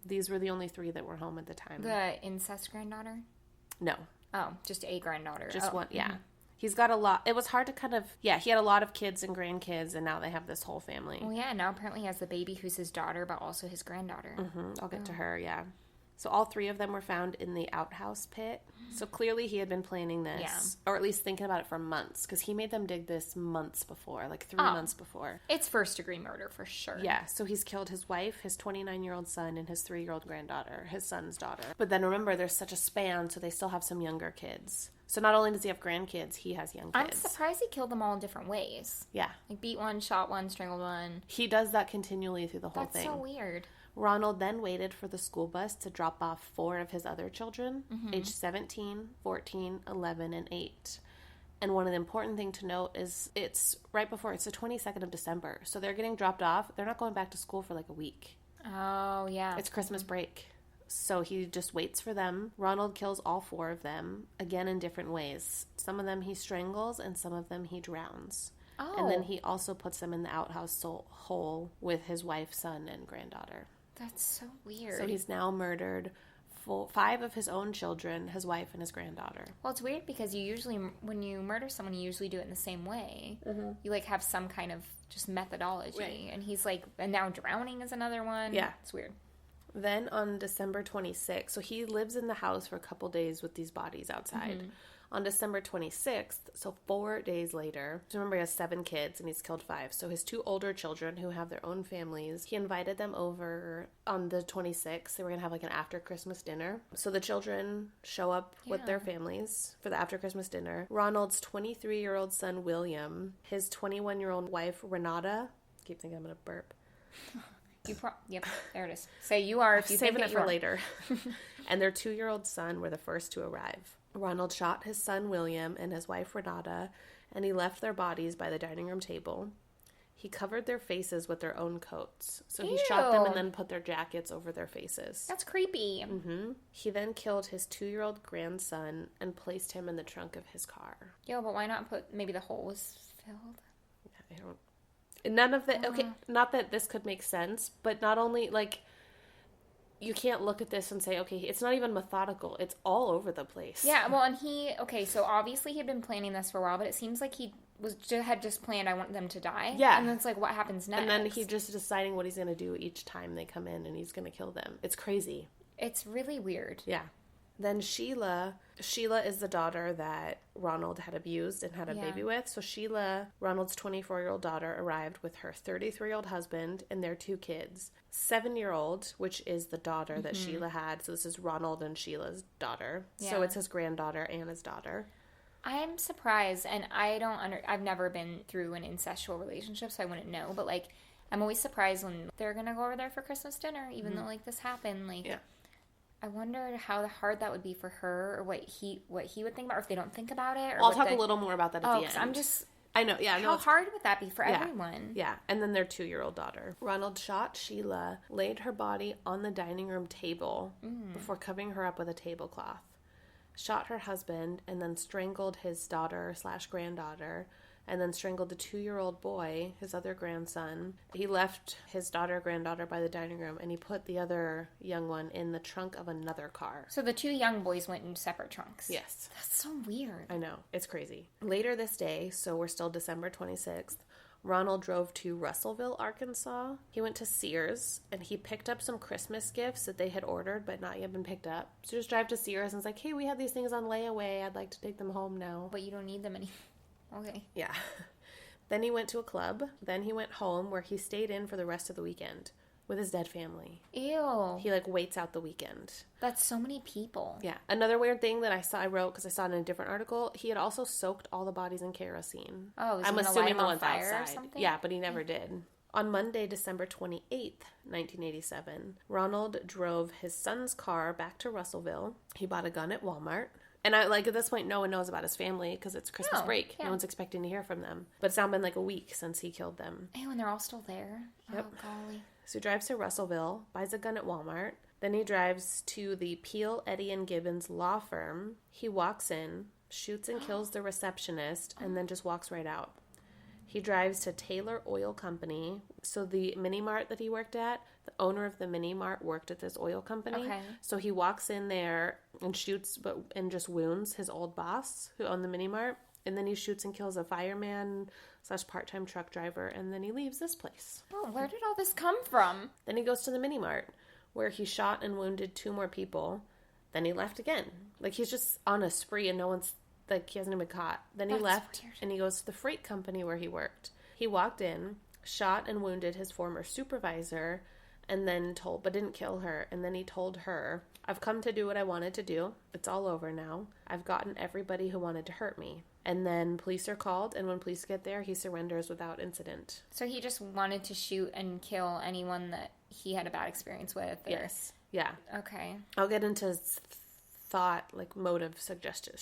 These were the only 3 that were home at the time. The incest granddaughter? No. Oh, just a granddaughter. Just one, yeah. He's got a lot. It was hard to kind of, he had a lot of kids and grandkids, and now they have this whole family. Well, yeah, now apparently he has the baby who's his daughter, but also his granddaughter. I'll get to her, yeah. So all 3 of them were found in the outhouse pit. So clearly he had been planning this, or at least thinking about it for months, because he made them dig this months before, like 3 months before. It's first-degree murder for sure. Yeah, so he's killed his wife, his 29-year-old son, and his 3-year-old granddaughter, his son's daughter. But then remember, there's such a span, so they still have some younger kids. So not only does he have grandkids, he has young kids. I'm surprised he killed them all in different ways. Yeah. Like beat one, shot one, strangled one. He does that continually through the whole thing. That's so weird. Ronald then waited for the school bus to drop off 4 of his other children, aged 17, 14, 11, and 8. And one of the important things to note is it's right before, it's the 22nd of December. So they're getting dropped off. They're not going back to school for like a week. Oh, yeah. It's Christmas break. So he just waits for them. Ronald kills all 4 of them, again in different ways. Some of them he strangles, and some of them he drowns. Oh. And then he also puts them in the outhouse hole with his wife, son, and granddaughter. That's so weird. So he's now murdered 5 of his own children, his wife, and his granddaughter. Well, it's weird because you usually, when you murder someone, you usually do it in the same way. You, like, have some kind of just methodology. Right. And he's like, and now drowning is another one. Yeah. It's weird. Then on December 26th, so he lives in the house for a couple days with these bodies outside. On December 26th, so 4 days later, so remember he has 7 kids and he's killed 5. So his 2 older children who have their own families, he invited them over on the 26th. They were going to have like an after Christmas dinner. So the children show up with their families for the after Christmas dinner. Ronald's 23-year-old son, William, his 21-year-old wife, Renata. I keep thinking I'm going to burp. Yep, there it is. Say you are if you saving think it for later. And their 2-year-old son were the first to arrive. Ronald shot his son William and his wife Renata, and he left their bodies by the dining room table. He covered their faces with their own coats. So he shot them and then put their jackets over their faces. That's creepy. He then killed his 2-year-old grandson and placed him in the trunk of his car. Yo, but why not put, maybe the hole was filled? I don't... None of the... Okay, not that this could make sense, but not only, like... You can't look at this and say, okay, it's not even methodical. It's all over the place. Yeah, well, and so obviously he had been planning this for a while, but it seems like he had just planned, I want them to die. Yeah. And it's like, what happens next? And then he's just deciding what he's going to do each time they come in, and he's going to kill them. It's crazy. It's really weird. Yeah. Then Sheila is the daughter that Ronald had abused and had a baby with. So Sheila, Ronald's 24-year-old daughter, arrived with her 33-year-old husband and their 2 kids. 7-year-old, which is the daughter that Sheila had. So this is Ronald and Sheila's daughter. Yeah. So it's his granddaughter and his daughter. I'm surprised, and I've never been through an incestual relationship, so I wouldn't know, but, like, I'm always surprised when they're going to go over there for Christmas dinner, even though, like, this happened, like... Yeah. I wonder how hard that would be for her, or what he would think about, or if they don't think about it. Or I'll talk a little more about that at the end. I'm just... I know, yeah. How hard would that be for everyone? Yeah, and then their 2-year-old daughter. Ronald shot Sheila, laid her body on the dining room table before covering her up with a tablecloth, shot her husband, and then strangled his daughter/granddaughter, and then strangled the 2-year-old boy, his other grandson. He left his daughter-granddaughter by the dining room, and he put the other young one in the trunk of another car. So the 2 young boys went in separate trunks? Yes. That's so weird. I know. It's crazy. Later this day, so we're still December 26th, Ronald drove to Russellville, Arkansas. He went to Sears, and he picked up some Christmas gifts that they had ordered but not yet been picked up. So just drive to Sears and was like, hey, we had these things on layaway. I'd like to take them home now. But you don't need them anymore. Okay. Yeah. Then he went to a club. Then he went home, where he stayed in for the rest of the weekend with his dead family. Ew. He, like, waits out the weekend. That's so many people. Yeah. Another weird thing that I wrote, because I saw it in a different article, he had also soaked all the bodies in kerosene. Oh, I'm assuming the ones fire outside. Or something? Yeah, but he never did. On Monday, December 28th, 1987, Ronald drove his son's car back to Russellville. He bought a gun at Walmart. And at this point, no one knows about his family because it's Christmas break. Yeah. No one's expecting to hear from them. But it's now been like a week since he killed them. Ew, and they're all still there? Yep. Oh, golly. So he drives to Russellville, buys a gun at Walmart. Then he drives to the Peel, Eddy, and Gibbons law firm. He walks in, shoots and kills the receptionist, and then just walks right out. He drives to Taylor Oil Company. So the mini mart that he worked at, the owner of the mini mart worked at this oil company. Okay. So he walks in there and shoots and just wounds his old boss who owned the mini mart. And then he shoots and kills a fireman / part-time truck driver. And then he leaves this place. Oh, where did all this come from? Then he goes to the mini mart where he shot and wounded 2 more people. Then he left again. Like, he's just on a spree and no one's, like, he hasn't even been caught. Then he left and he goes to the freight company where he worked. He walked in, shot and wounded his former supervisor, and then but didn't kill her. And then he told her, I've come to do what I wanted to do. It's all over now. I've gotten everybody who wanted to hurt me. And then police are called, and when police get there, he surrenders without incident. So he just wanted to shoot and kill anyone that he had a bad experience with? Or... Yes. Yeah. Okay. I'll get into thought, like motive suggested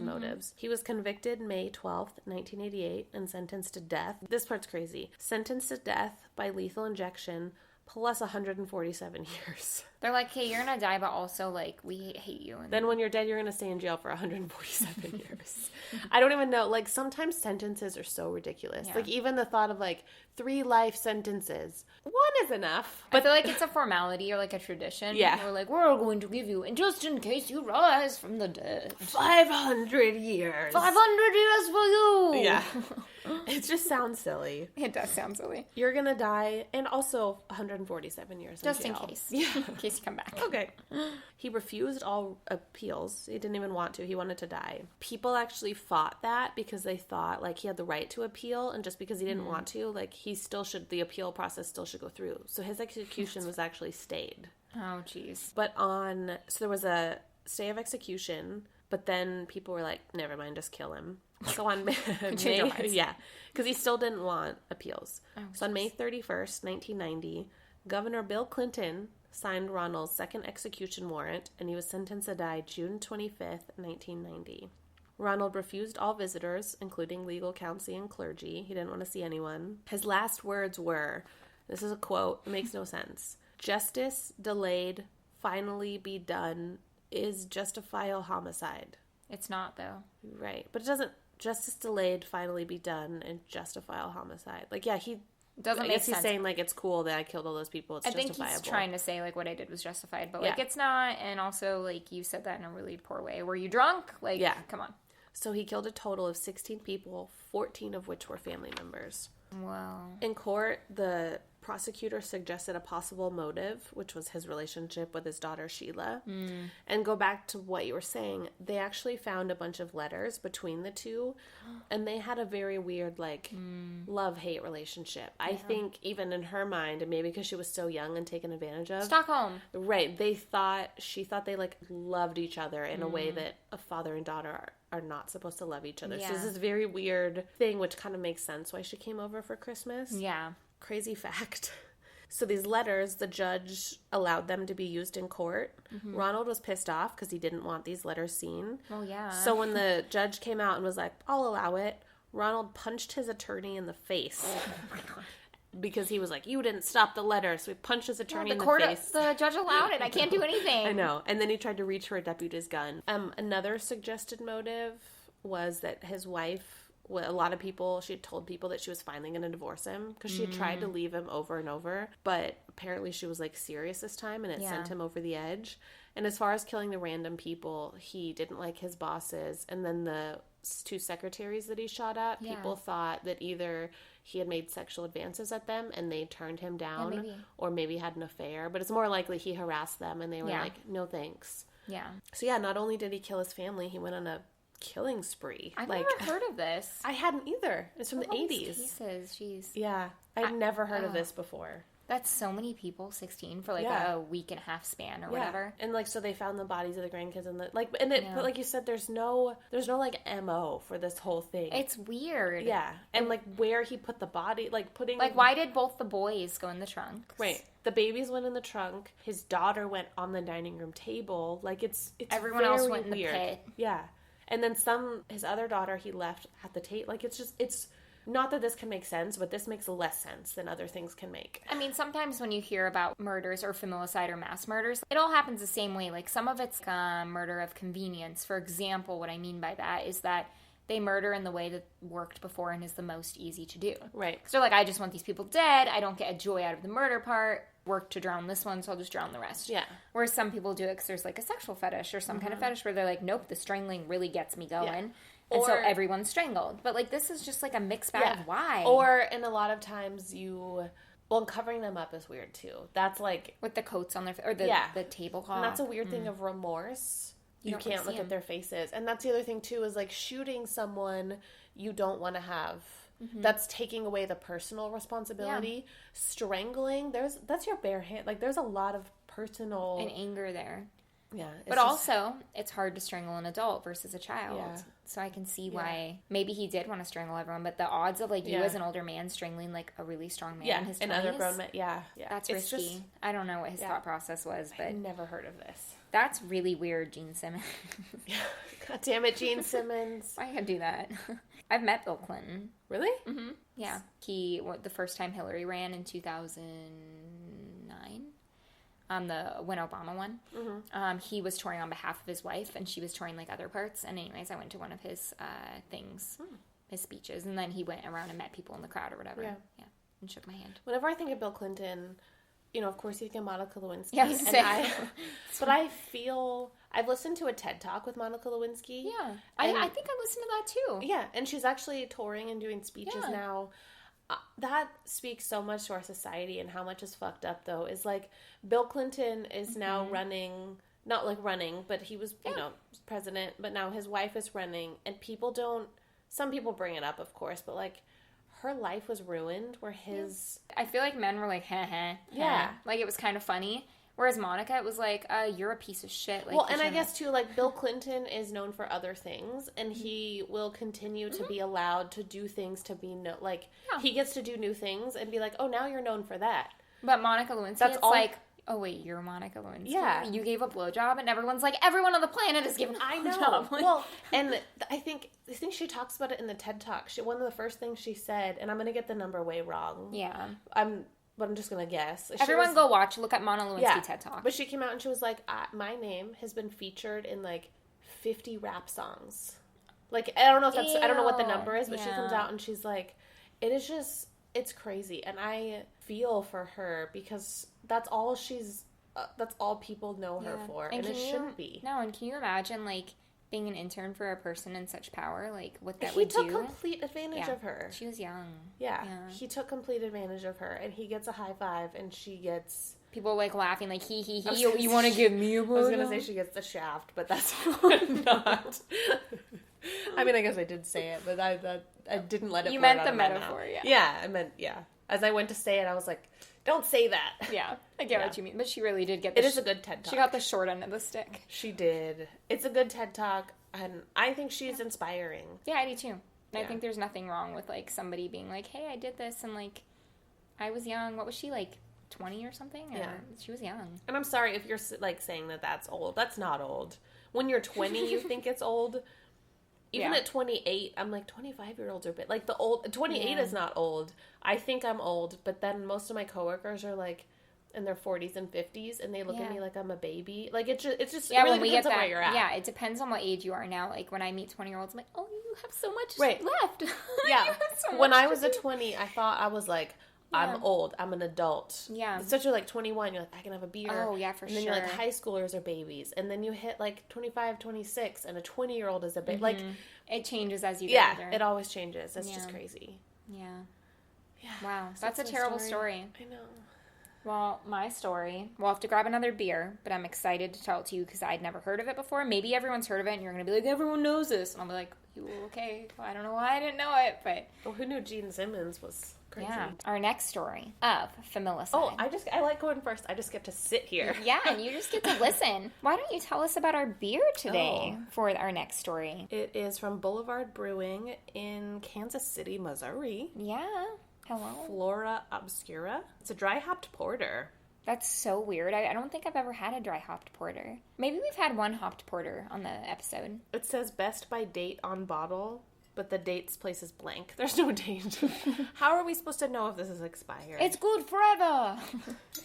motives. He was convicted May 12th, 1988, and sentenced to death. This part's crazy. Sentenced to death by lethal injection plus 147 years. They're like, hey, you're going to die, but also, like, we hate you. And then when you're dead, you're going to stay in jail for 147 years. I don't even know. Like, sometimes sentences are so ridiculous. Yeah. Like, even the thought of, like, 3 life sentences. 1 is enough. But I feel like it's a formality or, like, a tradition. Yeah. We're like, we're going to give you, and just in case you rise from the dead. 500 years. 500 years for you. Yeah. It just sounds silly. It does sound silly. You're going to die, and also 147 years in just jail. In case. Yeah. In case you come back. Okay. He refused all appeals. He didn't even want to. He wanted to die. People actually fought that because they thought, like, he had the right to appeal, and just because he didn't want to, like, the appeal process still should go through. So his execution was actually stayed. Oh, jeez. But so there was a stay of execution, but then people were like, never mind, just kill him. So on May, yeah, because he still didn't want appeals. Oh, so on May 31st, 1990, Governor Bill Clinton signed Ronald's second execution warrant, and he was sentenced to die June 25th, 1990. Ronald refused all visitors, including legal counsel and clergy. He didn't want to see anyone. His last words were, this is a quote, it makes no sense, "Justice delayed, finally be done, is justifiable homicide." It's not, though. Right. But it doesn't, justice delayed, finally be done, and justifiable homicide. Like, yeah, he... Doesn't make sense. He's saying, like, it's cool that I killed all those people. It's justifiable. I think he's trying to say, like, what I did was justified. But, like, it's not. And also, like, you said that in a really poor way. Were you drunk? Like, yeah. Come on. So he killed a total of 16 people, 14 of which were family members. Wow. In court, the prosecutor suggested a possible motive, which was his relationship with his daughter Sheila. And go back to what you were saying, they actually found a bunch of letters between the two, and they had a very weird, like, love-hate relationship. Yeah. I think even in her mind, and maybe because she was so young and taken advantage of. Stockholm. Right. She thought they, like, loved each other in a way that a father and daughter are not supposed to love each other. Yeah. So this is very weird thing, which kind of makes sense why she came over for Christmas. Yeah. Crazy fact. So these letters, the judge allowed them to be used in court. Ronald was pissed off because he didn't want these letters seen. Oh, yeah. So when the judge came out and was like, I'll allow it, Ronald punched his attorney in the face. Oh, my God. Because he was like, you didn't stop the letter. So he punched his attorney in the face. The judge allowed it. I can't do anything. I know. And then he tried to reach for a deputy's gun. Another suggested motive was that his wife... a lot of people, she had told people that she was finally going to divorce him because she had tried to leave him over and over, but apparently she was, like, serious this time, and it sent him over the edge. And as far as killing the random people, he didn't like his bosses, and then the 2 secretaries that he shot at, people thought that either he had made sexual advances at them and they turned him down, or maybe had an affair, but it's more likely he harassed them and they were like, no thanks. Yeah. So yeah, not only did he kill his family, he went on a killing spree. I've never heard of this. I hadn't either. It's from the 80s. Cases, jeez. Yeah, I'd never heard of this before. That's so many people, 16 for like a week and a half span or whatever. And like, so they found the bodies of the grandkids and but like you said, there's no like MO for this whole thing. It's weird. Yeah. And like where he put the body, like putting, like, why did both the boys go in the trunk? Right. The babies went in the trunk. His daughter went on the dining room table. Like it's everyone else went in the pit. Yeah. And then his other daughter, he left at the table. Like, it's not that this can make sense, but this makes less sense than other things can make. I mean, sometimes when you hear about murders or familicide or mass murders, it all happens the same way. Like, some of it's murder of convenience. For example, what I mean by that is that they murder in the way that worked before and is the most easy to do. Right. Because they're like, I just want these people dead. I don't get a joy out of the murder part. Work to drown this one, so I'll just drown the rest. Yeah. Whereas some people do it because there's like a sexual fetish or some kind of fetish where they're like, nope, the strangling really gets me going. Yeah. And so everyone's strangled. But like this is just like a mixed bag of why. Or, and a lot of times well, covering them up is weird too. That's like... With the coats on their... Or the tablecloth. And that's a weird thing of remorse. You can't look at their faces. And that's the other thing too, is like shooting someone you don't want to have. That's taking away the personal responsibility. Yeah. Strangling, that's your bare hand. Like there's a lot of personal... And anger there. Yeah. But also, it's hard to strangle an adult versus a child. Yeah. So I can see why maybe he did want to strangle everyone, but the odds of like you as an older man strangling like a really strong man in his 20s. And other grown men. Yeah. That's risky. I don't know what his thought process was, but... I've never heard of this. That's really weird, Gene Simmons. God damn it, Gene Simmons. Why can't do that? I've met Bill Clinton. Really? Mm-hmm. Yeah. The first time Hillary ran in 2009, when Obama won, he was touring on behalf of his wife, and she was touring like other parts. And anyways, I went to one of his things, his speeches, and then he went around and met people in the crowd or whatever. Yeah, and shook my hand. Whenever I think of Bill Clinton, of course you think of Monica Lewinsky. Yeah, but I feel I've listened to a TED Talk with Monica Lewinsky. Yeah, I think I listened to that too. Yeah, and she's actually touring and doing speeches now. That speaks so much to our society and how much is fucked up, though, is like Bill Clinton is now running, not like running, but he was, president, but now his wife is running, and some people bring it up, of course, but like her life was ruined where his... I feel like men were like, heh. Yeah. Like it was kind of funny. Whereas Monica, it was like, you're a piece of shit. Like, well, and I guess, too, like, Bill Clinton is known for other things, and he will continue to be allowed to do things to be, he gets to do new things and be like, oh, now you're known for that. But Monica Lewinsky, like, oh, wait, you're Monica Lewinsky? Yeah. You gave a blowjob, and everyone's like, everyone on the planet is giving a blowjob. Well, and I think she talks about it in the TED Talk. One of the first things she said, and I'm going to get the number way wrong. Yeah. But I'm just going to guess. Everyone go look at Mona Lewinsky TED Talk. But she came out and she was like, my name has been featured in like 50 rap songs. Like, I don't know if that's, I don't know what the number is, but she comes out and she's like, it's crazy. And I feel for her because that's all people know her for. And it shouldn't be. No, and can you imagine like being an intern for a person in such power, like what that would do. He took complete advantage of her. She was young. Yeah, he took complete advantage of her, and he gets a high five, and she gets... People like laughing, like, he, you want to give me a blowjob? I was going to say she gets the shaft, but that's not. I mean, I guess I did say it, but I didn't let it... You meant the metaphor, Yeah, I meant, As I went to say it, I was like, don't say that. Yeah, I get what you mean. But she really did get It is a good TED Talk. She got the short end of the stick. She did. It's a good TED Talk, and I think she's inspiring. Yeah, I do too. And I think there's nothing wrong with, like, somebody being like, hey, I did this, and, like, I was young. What was she, like, 20 or something? Or she was young. And I'm sorry if you're, like, saying that that's old. That's not old. When you're 20, you think it's old. Even at 28, I'm like, 25-year-olds are a bit... Like, 28 is not old. I think I'm old, but then most of my coworkers are, like, in their 40s and 50s, and they look at me like I'm a baby. Like, it really depends on where you're at. Yeah, it depends on what age you are now. Like, when I meet 20-year-olds, I'm like, oh, you have so much left. Yeah. When I was a 20, I thought I was like... I'm old. I'm an adult. Yeah. Especially like 21, you're like, I can have a beer. Oh, yeah, for sure. And then you're like, high schoolers are babies. And then you hit like 25, 26, and a 20-year-old is a baby. Like, it changes as you get older. Yeah, it always changes. It's just crazy. Yeah. Wow. That's a terrible story. I know. Well, my story, we'll have to grab another beer, but I'm excited to tell it to you because I'd never heard of it before. Maybe everyone's heard of it, and you're going to be like, everyone knows this. And I'll be like, okay, well, I don't know why I didn't know it, but... Well, who knew Gene Simmons was... Crazy. Yeah. Our next story of Familly. Oh, I like going first. I just get to sit here. Yeah, and you just get to listen. Why don't you tell us about our beer today for our next story? It is from Boulevard Brewing in Kansas City, Missouri. Yeah. Hello. Flora Obscura. It's a dry hopped porter. That's so weird. I don't think I've ever had a dry hopped porter. Maybe we've had one hopped porter on the episode. It says best by date on bottle. But the date's place is blank. There's no date. How are we supposed to know if this is expired? It's good forever.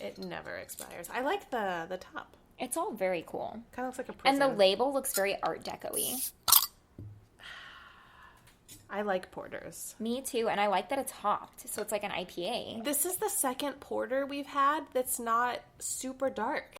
It never expires. I like the top. It's all very cool. Kind of looks like a prison. And the label looks very Art Deco-y. I like porters. Me too, and I like that it's hopped, so it's like an IPA. This is the second porter we've had that's not super dark.